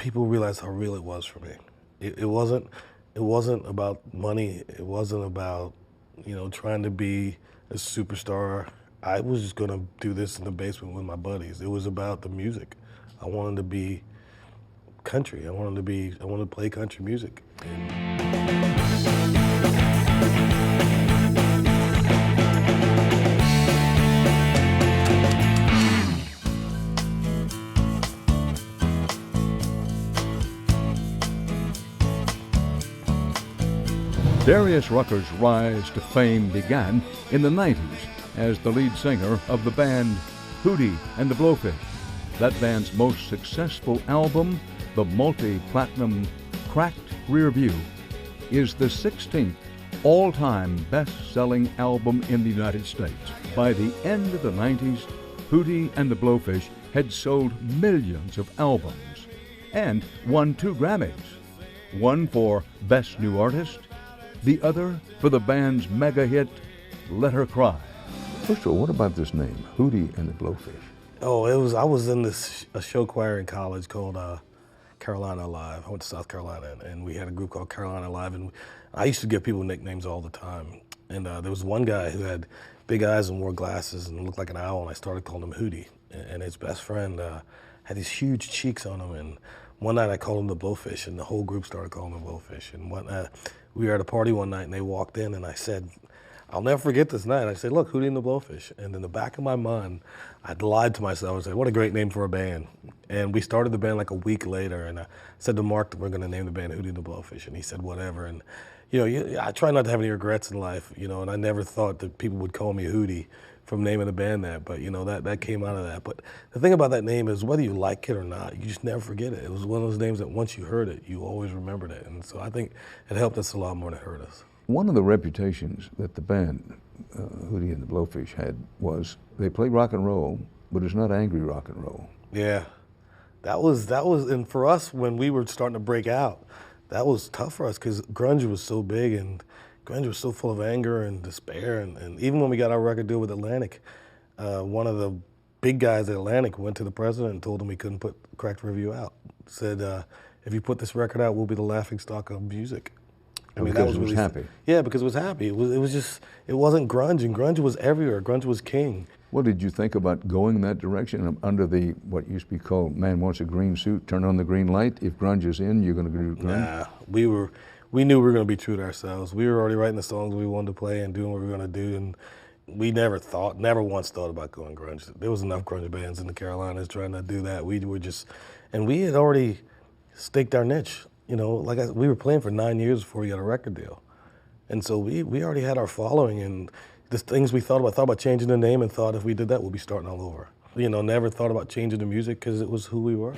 people realized how real it was for me. It wasn't about money. It wasn't about, you know, trying to be a superstar. I was just gonna do this in the basement with my buddies. It was about the music. I wanted to be country. I wanted to play country music. Darius Rucker's rise to fame began in the 90s as the lead singer of the band Hootie and the Blowfish. That band's most successful album, the multi-platinum Cracked Rear View, is the 16th all-time best-selling album in the United States. By the end of the 90s, Hootie and the Blowfish had sold millions of albums and won 2 Grammys, one for Best New Artist, the other for the band's mega hit, Let Her Cry. First of all, what about this name, Hootie and the Blowfish? Oh, I was in a show choir in college called Carolina Live. I went to South Carolina, and we had a group called Carolina Live, and I used to give people nicknames all the time. And there was one guy who had big eyes and wore glasses and looked like an owl, and I started calling him Hootie. And his best friend had these huge cheeks on him, and one night I called him the Blowfish, and the whole group started calling him Blowfish. And we were at a party one night, and they walked in, and I said, I'll never forget this night. I said, look, Hootie and the Blowfish. And in the back of my mind, I'd lied to myself and said, what a great name for a band. And we started the band like a week later, and I said to Mark that we're gonna name the band Hootie and the Blowfish, and he said, whatever. And you know, I try not to have any regrets in life, you know, and I never thought that people would call me Hootie from naming the band that, but you know, that came out of that. But the thing about that name is whether you like it or not, you just never forget it. It was one of those names that once you heard it, you always remembered it. And so I think it helped us a lot more than it hurt us. One of the reputations that the band, Hootie and the Blowfish, had was they play rock and roll, but it's not angry rock and roll. Yeah, that was, and for us, when we were starting to break out, that was tough for us because grunge was so big and grunge was so full of anger and despair. And even when we got our record deal with Atlantic, one of the big guys at Atlantic went to the president and told him he couldn't put Cracked Review out. Said, if you put this record out, we'll be the laughingstock of music. I mean, because it was happy. Yeah, because it was happy. It was just, it wasn't grunge, and grunge was everywhere. Grunge was king. What did you think about going in that direction under the, what used to be called, man wants a green suit, turn on the green light, if grunge is in, you're gonna do grunge? Nah, we knew we were gonna be true to ourselves. We were already writing the songs we wanted to play and doing what we were gonna do, and we never once thought about going grunge. There was enough grunge bands in the Carolinas trying to do that. We were just, and we had already staked our niche. You know, we were playing for 9 years before we got a record deal. And so we already had our following, and the things we thought about changing the name and thought if we did that, we'll be starting all over. You know, never thought about changing the music because it was who we were.